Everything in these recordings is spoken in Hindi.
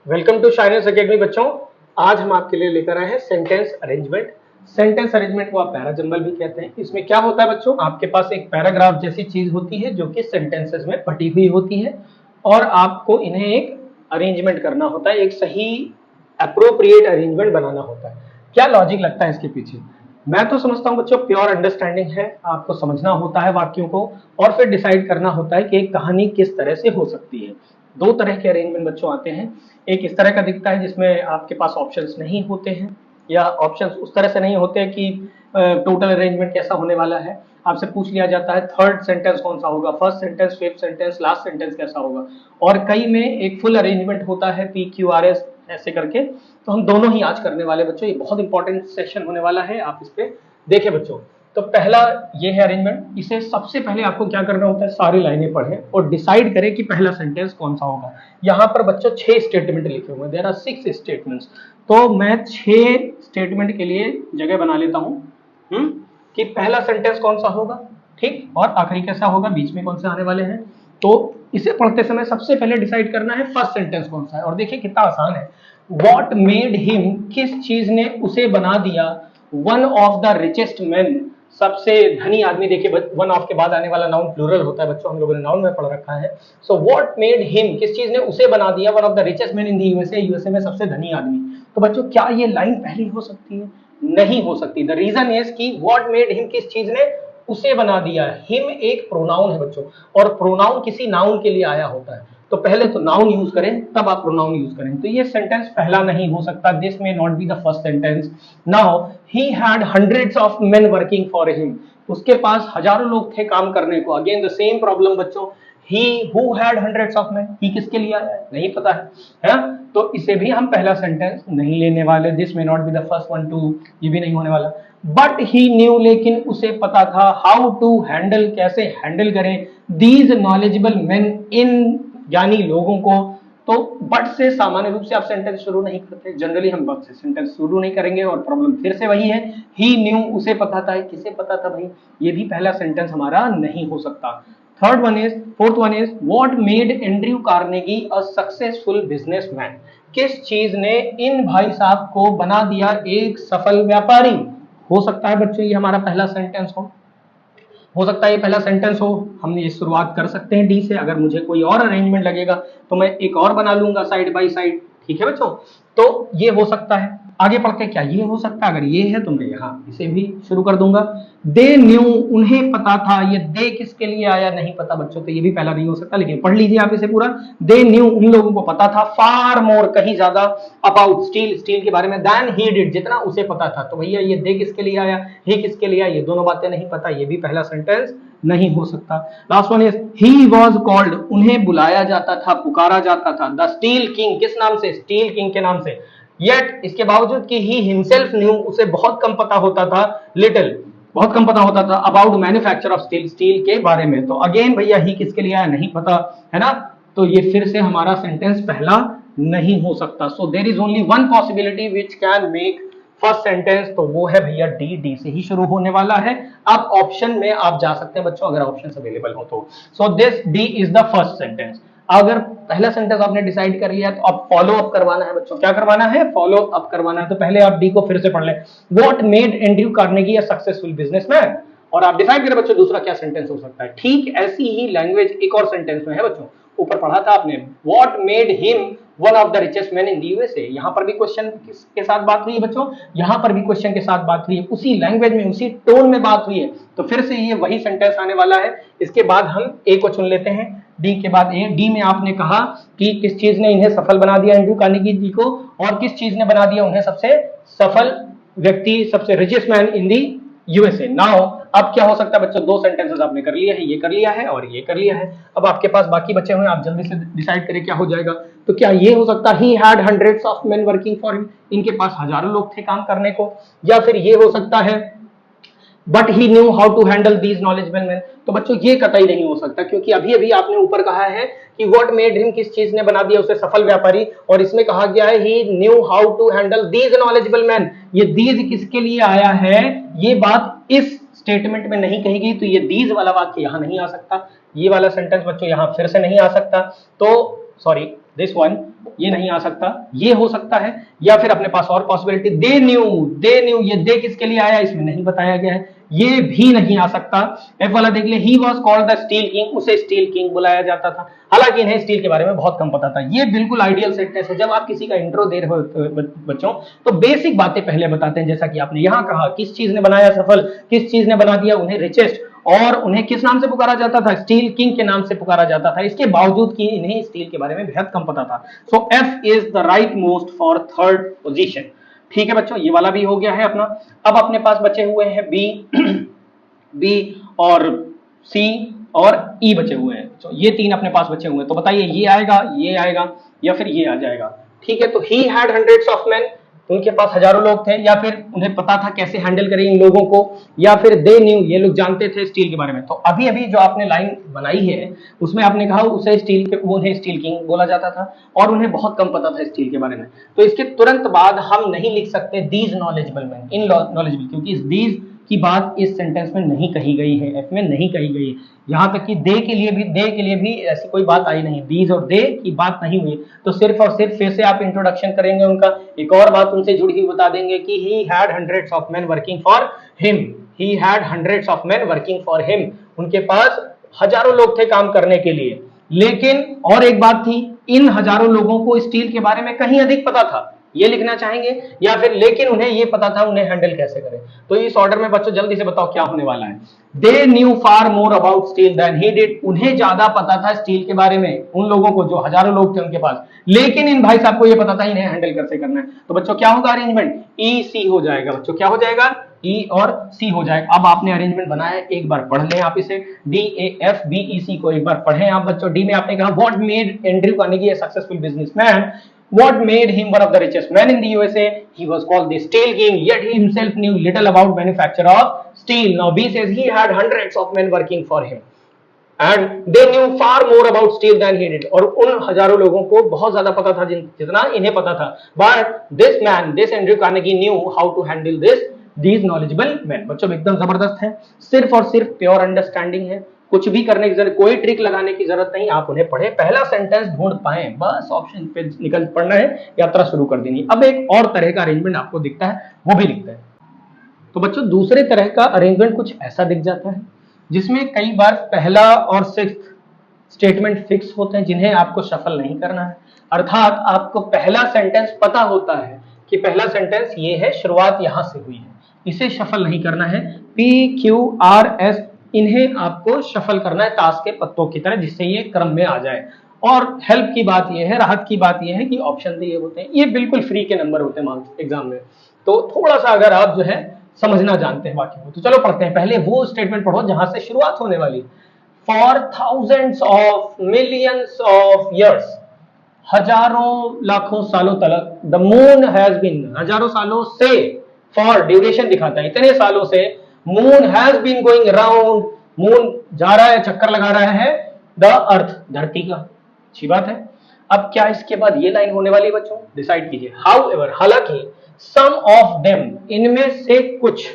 वेलकम टू शाइनर्स एकेडमी बच्चों। आज हम आपके लिए लेकर आए हैं सेंटेंस अरेंजमेंट। सेंटेंस अरेंजमेंट को आप पैरा जंबल भी कहते हैं। इसमें क्या होता है बच्चों, आपके पास एक पैराग्राफ जैसी चीज होती है जो कि सेंटेंसेस में बटी हुई होती है और आपको इन्हें एक अरेंजमेंट करना होता है, एक सही अप्रोप्रिएट अरेंजमेंट बनाना होता है। क्या लॉजिक लगता है इसके पीछे? मैं तो समझता हूं बच्चों प्योर अंडरस्टैंडिंग है, आपको समझना होता है वाक्यों को और फिर डिसाइड करना होता है कि एक कहानी किस तरह से हो सकती है। दो तरह के अरेंजमेंट बच्चों आते हैं। एक इस तरह का दिखता है जिसमें आपके पास ऑप्शंस नहीं होते हैं या ऑप्शंस उस तरह से नहीं होते कि टोटल अरेंजमेंट कैसा होने वाला है। आपसे पूछ लिया जाता है थर्ड सेंटेंस कौन सा होगा, first sentence, fifth sentence, last sentence कैसा होगा। और कई में एक फुल अरेंजमेंट होता है, PQRS ऐसे करके। तो हम दोनों ही आज करने वाले बच्चों, ये बहुत इंपॉर्टेंट सेशन होने वाला है, आप इस पे देखें बच्चों। तो पहला ये है अरेंजमेंट। इसे सबसे पहले आपको क्या करना होता है, सारी लाइनें पढ़ें और डिसाइड करें कि पहला सेंटेंस कौन सा होगा। यहाँ पर बच्चों 6 स्टेटमेंट लिखे हुए हैं, देयर आर 6 स्टेटमेंट्स। तो मैं 6 स्टेटमेंट के लिए जगह बना लेता हूँ कि पहला सेंटेंस कौन सा होगा, ठीक, और आखिरी कैसा होगा, बीच में कौन से आने वाले हैं। तो इसे पढ़ते समय सबसे पहले डिसाइड करना है फर्स्ट सेंटेंस कौन सा है। और देखिए कितना आसान है। व्हाट मेड हिम, किस चीज ने उसे बना दिया, one of the richest man, सबसे धनी आदमी। देखिए वन ऑफ के बाद आने वाला नाउन प्लूरल होता है बच्चों, हम लोगों ने नाउन में पढ़ रखा है। सो व्हाट मेड हिम, किस चीज ने उसे बना दिया, one of the richest man in the USA, USA में सबसे धनी आदमी। तो बच्चों क्या ये लाइन पहली हो सकती है? नहीं हो सकती। द रीजन इज कि व्हाट मेड हिम, किस चीज ने उसे बना दिया। हिम एक प्रोनाउन है बच्चों, और प्रोनाउन किसी नाउन के लिए आया होता है। तो पहले तो नाउन यूज करें तब आप प्रोनाउन यूज करें। तो ये सेंटेंस पहला नहीं हो सकता, this may not be the first sentence. Now he had hundreds of main working for him, उसके पास हजारों लोग थे काम करने को। अगेन द सेम प्रॉब्लम बच्चों, he who had hundreds of man, he किसके लिए आया है, नहीं पता है? तो इसे भी हम पहला सेंटेंस नहीं लेने वाले, this may not be the first one two, ये भी नहीं होने वाला। बट ही न्यू, लेकिन उसे पता था, हाउ टू हैंडल, कैसे हैंडल करें, दीज नॉलेजेबल मैन, इन ज्ञानी लोगों को। तो बट से सामान्य रूप से आप सेंटेंस शुरू नहीं करते, जनरली हम बट से सेंटेंस शुरू नहीं करेंगे। और प्रॉब्लम फिर से वही है, ही न्यू, उसे पता था, किसे पता था भाई, ये भी पहला सेंटेंस हमारा नहीं हो सकता। Fourth one is what made Andrew Carnegie a successful businessman, किस चीज ने इन भाई साहब को बना दिया एक सफल व्यापारी। हो सकता है बच्चों ये हमारा पहला सेंटेंस हो सकता है ये पहला सेंटेंस हो। हम ये शुरुआत कर सकते हैं डी से, अगर मुझे कोई और अरेंजमेंट लगेगा तो मैं एक और बना लूंगा साइड बाय साइड, ठीक है बच्चों। तो ये हो सकता है। आगे पढ़ते क्या ये हो सकता है, अगर ये है तो मैं यहाँ इसे भी शुरू कर दूंगा। दे न्यू, उन्हें पता था, ये दे किसके लिए आया नहीं पता बच्चों, तो ये भी पहला नहीं हो सकता। लेकिन पढ़ लीजिए आप इसे पूरा। दे न्यू, उन लोगों को पता था, फार मोर, कहीं ज्यादा, अबाउट स्टील, स्टील के बारे में, देन ही डिड, जितना उसे पता था। तो भैया ये दे किसके लिए आया, ही किसके लिए आया, ये दोनों बातें नहीं पता, ये भी पहला सेंटेंस नहीं हो सकता। Last one is he was called, उन्हें बुलाया जाता था, पुकारा जाता था, द स्टील किंग, किस नाम से, स्टील किंग के नाम से। येट, इसके बावजूद कि ही हिमसेल्फ न्यू, उसे बहुत कम पता होता था, लिटिल, बहुत कम पता होता था, about manufacture of steel, steel के बारे में। तो अगेन भैया ही किसके लिए आया नहीं पता, है ना। तो ये फिर से हमारा सेंटेंस पहला नहीं हो सकता। So there is only one possibility which can make first sentence, तो वो है भैया डी, डी से ही शुरू होने वाला है। अब ऑप्शन में आप जा सकते हैं बच्चों, अगर ऑप्शन अवेलेबल हो तो। So this D is the first sentence. अगर पहला सेंटेंस आपने डिसाइड कर लिया तो अब फॉलो अप करवाना है बच्चों। क्या करवाना है, फॉलो अप करवाना है। तो पहले आप डी को फिर से पढ़ लें। What made Andrew Carnegie a successful businessman, और आप डिसाइड करें बच्चों दूसरा क्या सेंटेंस हो सकता है। ठीक ऐसी ही लैंग्वेज एक और सेंटेंस में है बच्चों, ऊपर पढ़ा था आपने, what made him one of the richest man in the USA. यहां पर भी क्वेश्चन के साथ बात हुई है बच्चों, यहां पर भी क्वेश्चन के साथ बात हुई है, उसी लैंग्वेज में उसी टोन में बात हुई है। तो फिर से ये वही सेंटेंस आने वाला है। इसके बाद हम ए को चुन लेते हैं, डी के बाद ए। डी में आपने कहा कि किस चीज ने इन्हें सफल बना दिया, एंड्रयू कार्नेगी जी को, और किस चीज ने बना दिया उन्हें सबसे सफल व्यक्ति, सबसे richest man in the USA. Now अब क्या हो सकता है बच्चों, दो सेंटेंसेस आपने कर लिया है, ये कर लिया है और ये कर लिया है। अब आपके पास बाकी बचे हुए, आप जल्दी से डिसाइड करें क्या हो जाएगा। तो क्या ये हो सकता है he had hundreds of main working for him, इनके पास हजारों लोग थे काम करने को। या फिर ये हो सकता है but he knew how to handle these knowledgeable man. तो बच्चों ये कतई नहीं हो सकता, क्योंकि अभी अभी आपने ऊपर कहा है कि व्हाट मेड हिम, किस चीज ने बना दिया उसे सफल व्यापारी, और इसमें कहा गया है he knew how to handle these knowledgeable man. ये दीज किसके लिए आया है, ये बात इस स्टेटमेंट में नहीं कही गई, तो ये दीज वाला वाक्य यहां नहीं आ सकता, ये वाला सेंटेंस बच्चों यहां फिर से नहीं आ सकता। तो सॉरी, दिस वन, ये नहीं आ सकता, ये हो सकता है, या फिर अपने पास और पॉसिबिलिटी दे न्यू, ये दे किसके लिए आया इसमें नहीं बताया गया है, ये भी नहीं आ सकता। एफ वाला देख ले, he was called the steel king, उसे स्टील किंग बुलाया जाता था, हालांकि इन्हें स्टील के बारे में बहुत कम पता था। ये बिल्कुल आइडियल सेंटेंस है। जब आप किसी का इंट्रो दे रहे हो बच्चों, तो बेसिक बातें पहले बताते हैं, जैसा कि आपने यहाँ कहा, किस चीज ने बनाया सफल, किस चीज ने बना दिया उन्हें रिचेस्ट, और उन्हें किस नाम से पुकारा जाता था, स्टील किंग के नाम से पुकारा जाता था, इसके बावजूद कि इन्हें स्टील के बारे में बेहद कम पता था। So F is the right most for third position. ठीक है बच्चों, ये वाला भी हो गया है अपना। अब अपने पास बचे हुए हैं बी बी और सी और ई बचे हुए हैं। तो ये तीन अपने पास बचे हुए हैं, तो बताइए ये आएगा या फिर ये आ जाएगा। ठीक है, तो he had hundreds of man, उनके पास हजारों लोग थे, या फिर उन्हें पता था कैसे हैंडल करें इन लोगों को, या फिर दे न्यू, ये लोग जानते थे स्टील के बारे में। तो अभी अभी जो आपने लाइन बनाई है उसमें आपने कहा उसे स्टील के, वो उन्हें स्टील किंग बोला जाता था और उन्हें बहुत कम पता था स्टील के बारे में। तो इसके तुरंत बाद हम नहीं लिख सकते these knowledgeable man, in knowledgeable, क्योंकि दीज की बात इस सेंटेंस में नहीं कही गई है, एफ में नहीं कही गई है। यहां तक कि दे के लिए भी ऐसी कोई बात आई नहीं, दीज और दे की बात नहीं हुई। तो सिर्फ और सिर्फ फिर से आप इंट्रोडक्शन करेंगे उनका, एक और बात उनसे जुड़ी हुई बता देंगे कि he had hundreds of man working for him, he had hundreds of man working for him, उनके पास हजारों लोग थे काम करने के लिए। लेकिन और एक बात थी, इन हजारों लोगों को स्टील के बारे में कहीं अधिक पता था, ये लिखना चाहेंगे, या फिर लेकिन उन्हें ये पता था उन्हें हैंडल कैसे करें। तो इस ऑर्डर में बच्चों जल्दी से बताओ क्या होने वाला है। They knew far more about steel than he did, उन्हें ज्यादा पता था स्टील के बारे में, उन लोगों को जो हजारों लोग थे उनके पास, लेकिन इन भाई साहब को ये पता था इन्हें हैंडल कैसे करना है। तो बच्चों क्या होगा अरेंजमेंट, ई सी हो जाएगा बच्चों, क्या हो जाएगा, ई और सी हो जाएगा। अब आपने अरेंजमेंट बनाया, एक बार पढ़ लें आप इसे, D A F B E C को एक बार पढ़ें आप बच्चों। डी में आपने कहा what made Andrew Carnegie A successful businessman, what made him one of the richest men in the USA, he was called the steel king, yet he himself knew little about manufacture of steel. Now B says he had hundreds of men working for him and they knew far more about steel than he did, और उन हजारों लोगों को बहुत ज्यादा पता था जितना इन्हें पता था। But this man, this Andrew Carnegie knew how to handle these knowledgeable men। बच्चों एकदम जबरदस्त है, सिर्फ और सिर्फ प्योर अंडरस्टैंडिंग है, कुछ भी करने की जरूरत, कोई ट्रिक लगाने की जरूरत नहीं, आप उन्हें पढ़े, पहला सेंटेंस ढूंढ पाए, बस ऑप्शन पे निकल पड़ना है, यात्रा शुरू कर देनी। अब एक और तरह का अरेंजमेंट आपको दिखता है, वो भी लिखते हैं। तो बच्चों दूसरे तरह का अरेंजमेंट कुछ ऐसा दिख जाता है जिसमें कई बार पहला और सिक्स्थ स्टेटमेंट फिक्स होते हैं, जिन्हें आपको शफल नहीं करना है। अर्थात आपको पहला सेंटेंस पता होता है कि पहला सेंटेंस ये है, शुरुआत यहां से हुई है, इसे शफल नहीं करना है। पी क्यू आर एस, इन्हें आपको शफल करना है ताश के पत्तों की तरह, जिससे ये क्रम में आ जाए। और हेल्प की बात यह है, राहत की बात यह है कि ऑप्शन दिए होते हैं, ये बिल्कुल फ्री के नंबर होते हैं एग्जाम में। तो थोड़ा सा अगर आप जो है समझना जानते हैं बाकी को, तो चलो पढ़ते हैं। पहले वो स्टेटमेंट पढ़ो जहां से शुरुआत होने वाली, for thousands of millions of years, हजारों लाखों सालों तक, द मून हैज बीन, हजारों सालों से, फॉर ड्यूरेशन दिखाता है, इतने सालों से, moon has been going around, moon जा रहा है, चक्कर लगा रहा है, द अर्थ, धरती का। अच्छी बात है। अब क्या इसके बाद ये लाइन होने वाली है बच्चों, डिसाइड कीजिए। हाउएवर, हालांकि, सम ऑफ देम, इनमें से कुछ,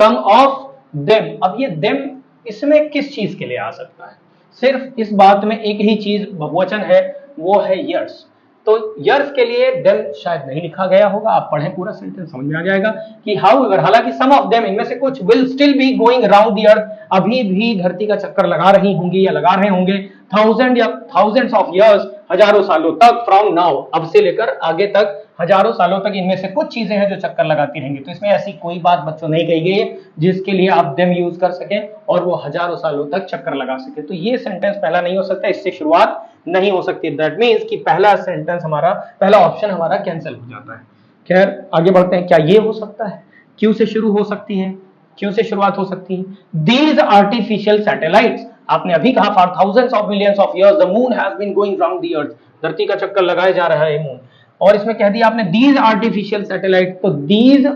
सम ऑफ देम, अब ये देम इसमें किस चीज के लिए आ सकता है, सिर्फ इस बात में एक ही चीज बहुवचन है, वो है यर्स। तो यर्स के लिए देम शायद नहीं लिखा गया होगा, आप पढ़ें पूरा सेंटेंस समझ में आ जाएगा कि हाउएवर, हालांकि, सम ऑफ देम, इनमें से कुछ, will still be going around the earth, अभी भी धरती का चक्कर लगा रही होंगी या लगा रहे होंगे, थाउजेंड या थाउजेंड्स ऑफ इयर्स, हजारों सालों तक, फ्रॉम नाउ, अब से लेकर आगे तक, हजारों सालों तक इनमें से कुछ चीजें हैं जो चक्कर लगाती रहेंगी। तो इसमें ऐसी कोई बात बच्चों नहीं कही गई है जिसके लिए आप देम यूज कर सकें और वो हजारों सालों तक चक्कर लगा सके। तो ये सेंटेंस पहला नहीं हो सकता, इससे शुरुआत नहीं हो सकती। दैट मीन्स कि पहला सेंटेंस हमारा, पहला ऑप्शन हमारा कैंसिल हो जाता है। खैर आगे बढ़ते हैं, क्या ये हो सकता है, क्यों से शुरू हो सकती है, क्यों से शुरुआत हो सकती है। दीज आर्टिफिशियल सैटेलाइट्स, आपने अभी कहा for thousands of millions of years the moon has been going round the earth, धरती का चक्कर लगाया जा रहा है मून, और इसमें कह दिया आपने दीज आर्टिफिशियल सैटेलाइट, तो दीज,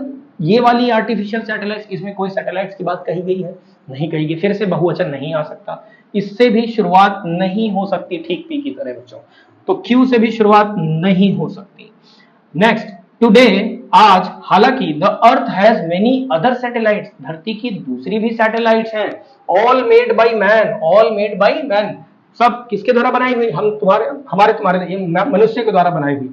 ये वाली आर्टिफिशियल सैटेलाइट्स, इसमें कोई सैटेलाइट्स की बात कही गई है, नहीं कही गई, फिर से बहुवचन नहीं आ सकता, इससे भी शुरुआत नहीं हो सकती, ठीक पी की तरह बच्चों। तो क्यू से भी शुरुआत नहीं हो सकती। नेक्स्ट, टुडे, आज, हालांकि, the earth has many other satellites, धरती की दूसरी भी सैटेलाइट्स हैं, all made by man, all made by man, सब किसके द्वारा बनाई हुई? हमारे तुम्हारे मनुष्य के द्वारा बनाई हुई,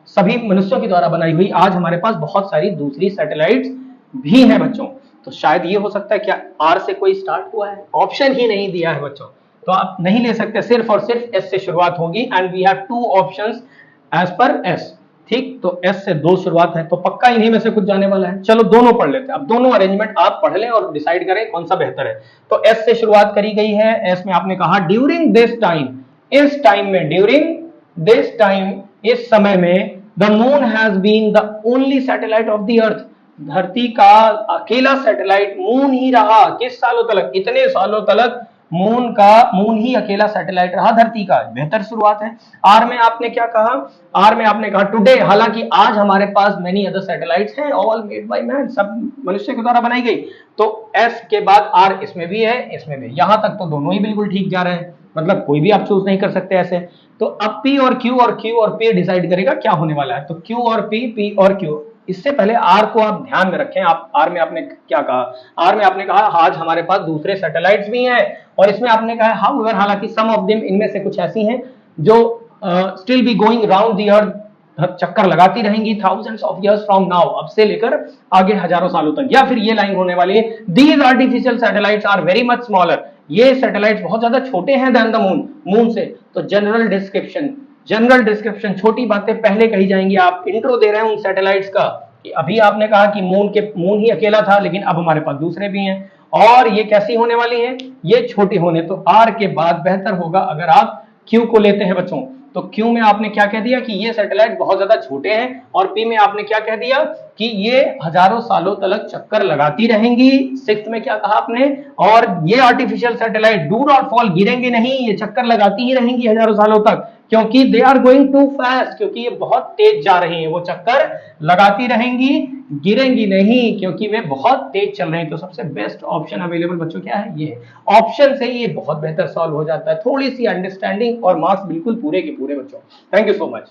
सभी मनुष्यों के द्वारा बनाई हुई। आज हमारे पास बहुत सारी दूसरी सैटेलाइट्स भी हैं बच्चों। तो शायद ये हो सकता है क्या आर से कोई स्टार्ट हुआ है? ऑप्शन ही नहीं दिया है बच्चों, तो आप नहीं ले सकते, सिर्फ और सिर्फ एस से शुरुआत होगी। And we have 2 options as per S. ठीक, तो एस से 2 शुरुआत है, तो पक्का इन्हीं में से कुछ जाने वाला है। चलो दोनों पढ़ लेते हैं। अब दोनों अरेंजमेंट आप पढ़ लें और डिसाइड करें कौन सा बेहतर है। तो एस से शुरुआत करी गई है। एस में आपने कहा ड्यूरिंग दिस टाइम, इस टाइम में, ड्यूरिंग दिस टाइम, इस समय में, the moon has been the only satellite of the earth, धरती का अकेला सैटेलाइट मून ही रहा। किस सालों तक? इतने सालों तक मून ही अकेला सैटेलाइट रहा धरती का। बेहतर शुरुआत है। आर में आपने क्या कहा? आर में आपने कहा टुडे, हालांकि आज हमारे पास मेनी अदर सैटेलाइट्स हैं, ऑल मेड बाय मैन, सब मनुष्य के द्वारा बनाई गई। तो एस के बाद आर इसमें भी है, इसमें भी। यहां तक तो दोनों ही बिल्कुल ठीक जा रहे हैं, मतलब कोई भी आप चूज नहीं कर सकते ऐसे। तो अब P और Q और Q और P डिसाइड करेगा क्या होने वाला है। तो Q और P, P और Q। इससे पहले R को आप ध्यान में रखें। आप R में आपने क्या कहा? R में आपने कहा आज हमारे पास दूसरे सैटेलाइट्स भी हैं, और इसमें आपने कहा हाउएवर, हालांकि सम ऑफ देम, इनमें से कुछ ऐसी हैं जो still be going round the अर्थ, चक्कर लगाती रहेंगी thousands of years from now, अब से लेकर आगे हजारों सालों तक। या फिर ये लाइन होने वाली है, these artificial satellites are very much smaller, ये सैटेलाइट्स बहुत ज्यादा छोटे हैं देन द मून से। तो जनरल डिस्क्रिप्शन, छोटी बातें पहले कही जाएंगी। आप इंट्रो दे रहे हैं उन सैटेलाइट्स का, कि अभी आपने कहा कि मून ही अकेला था, लेकिन अब हमारे पास दूसरे भी हैं, और ये कैसी होने वाली है? ये छोटी होने। तो आर के बाद बेहतर होगा अगर आप क्यू को लेते हैं बच्चों। तो क्यू में आपने क्या कह दिया कि ये सैटेलाइट बहुत ज्यादा छोटे हैं, और पी में आपने क्या कह दिया कि ये हजारों सालों तक चक्कर लगाती रहेंगी। सिक्स्थ में क्या कहा आपने? और ये artificial satellite do not fall, गिरेंगे नहीं, ये चक्कर लगाती ही रहेंगी हजारों सालों तक, क्योंकि they are going too fast, क्योंकि ये बहुत तेज जा रही हैं, वो चक्कर लगाती रहेंगी, गिरेंगी नहीं, क्योंकि वे बहुत तेज चल रहे हैं। तो सबसे बेस्ट ऑप्शन अवेलेबल बच्चों क्या है? ये ऑप्शन से ये बहुत बेहतर सॉल्व हो जाता है। थोड़ी सी अंडरस्टैंडिंग और मार्क्स बिल्कुल पूरे के पूरे बच्चों। Thank you so much.